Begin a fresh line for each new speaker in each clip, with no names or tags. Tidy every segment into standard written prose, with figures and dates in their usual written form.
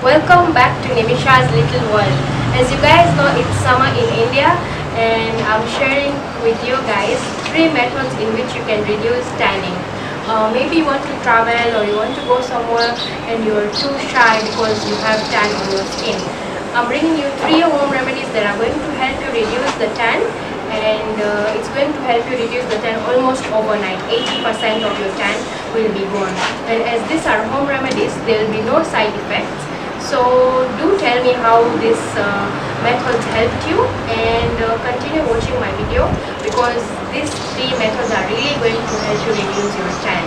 Welcome back to Nimisha's Little World. As you guys know, it's summer in India and I'm sharing with you guys 3 methods in which you can reduce tanning. Maybe you want to travel or you want to go somewhere and you're too shy because you have tan on your skin. I'm bringing you 3 home remedies that are going to help you reduce the tan, and it's going to help you reduce the tan almost overnight. 80% of your tan will be gone. And as these are home remedies, there will be no side effects. So do tell me how this methods helped you, and continue watching my video because these 3 methods are really going to help you reduce your tan.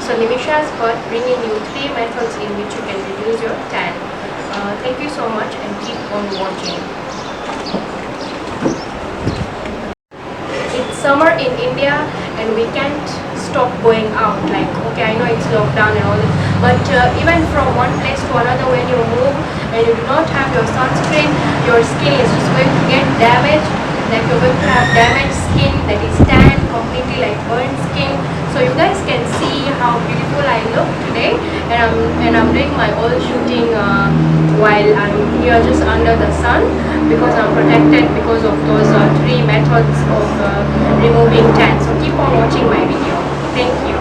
So Nimisha's got bringing you 3 methods in which you can reduce your tan. Thank you so much and keep on watching. It's summer in India and we can't stop going out. Like, okay, I know it's lockdown and all this, but even from one place to another, when you move and you do not have your sunscreen, your skin is just going to get damaged. Like, you're going to have damaged skin that is tan, completely like burnt skin. So you guys can see how beautiful I look today, and I'm doing my all shooting while I'm here just under the sun because I'm protected because of those 3 methods of removing tan. So keep on watching my video. Thank you.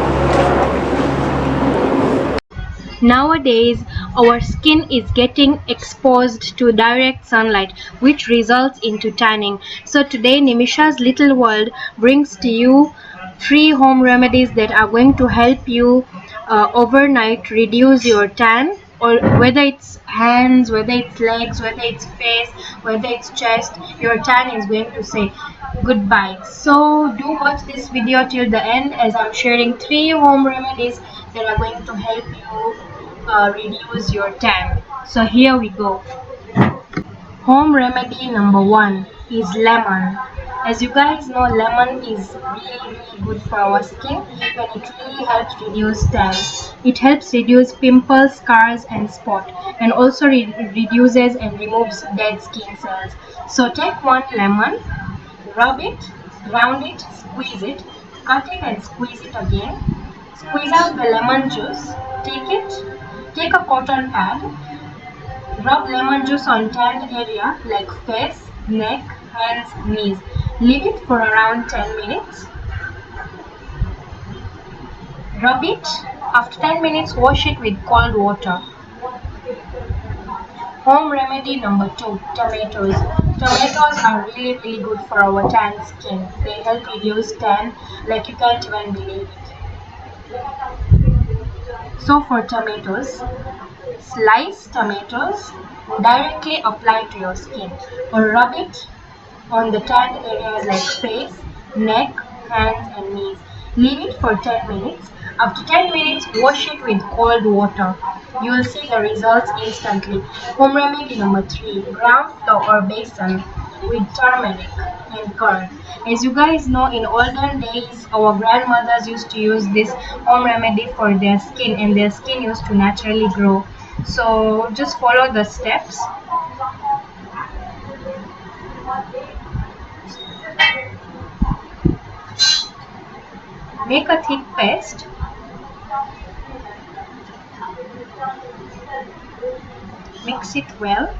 Nowadays, our skin is getting exposed to direct sunlight, which results into tanning. So today, Nimisha's Little World brings to you 3 home remedies that are going to help you overnight reduce your tan, or whether it's hands, whether it's legs, whether it's face, whether it's chest, your tan is going to say goodbye. So do watch this video till the end as I'm sharing 3 home remedies that are going to help you reduce your tan. So here we go. Home remedy number 1 is lemon. As you guys know, lemon is really good for our skin and it really helps reduce tan. It helps reduce pimples, scars and spot, and also reduces and removes dead skin cells. So take 1 lemon, rub it, ground it, squeeze it, cut it and squeeze it again. Squeeze out the lemon juice, take a cotton pad, rub lemon juice on tanned area like face, neck, hands, knees. Leave it for around 10 minutes. Rub it. After 10 minutes, wash it with cold water. Home remedy number 2, tomatoes. Tomatoes are really good for our tan skin. They help reduce tan like you can't even believe it. So for tomatoes, slice tomatoes, directly apply to your skin or rub it on the tanned areas like face, neck, hands and knees. Leave it for 10 minutes. After 10 minutes, wash it with cold water. You will see the results instantly. Home remedy number 3, ground flour or besan with turmeric and curd. As you guys know, in olden days, our grandmothers used to use this home remedy for their skin, and their skin used to naturally grow. So just follow the steps. Make a thick paste. Mix it well.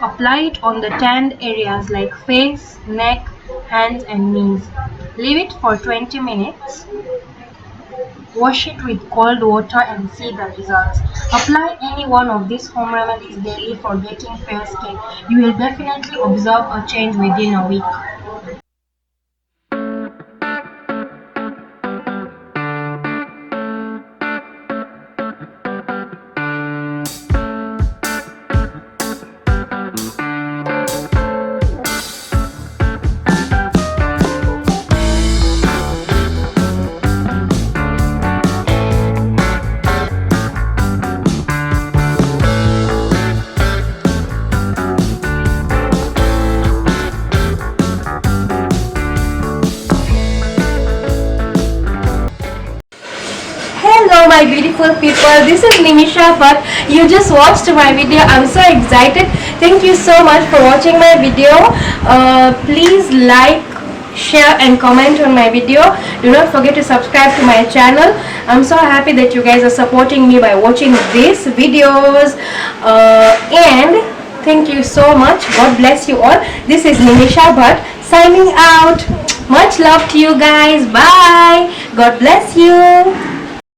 Apply it on the tanned areas like face, neck, hands and knees. Leave it for 20 minutes. Wash it with cold water and see the results. Apply any one of these home remedies daily for getting fair skin. You will definitely observe a change within a week. Hello my beautiful people, this is Nimisha, but you just watched my video. I'm so excited. Thank you so much for watching my video. Please like, share and comment on my video. Do not forget to subscribe to my channel. I'm so happy that you guys are supporting me by watching these videos, and thank you so much. God bless you all. This is Nimisha Bhatt signing out. Much love to you guys. Bye. God bless you.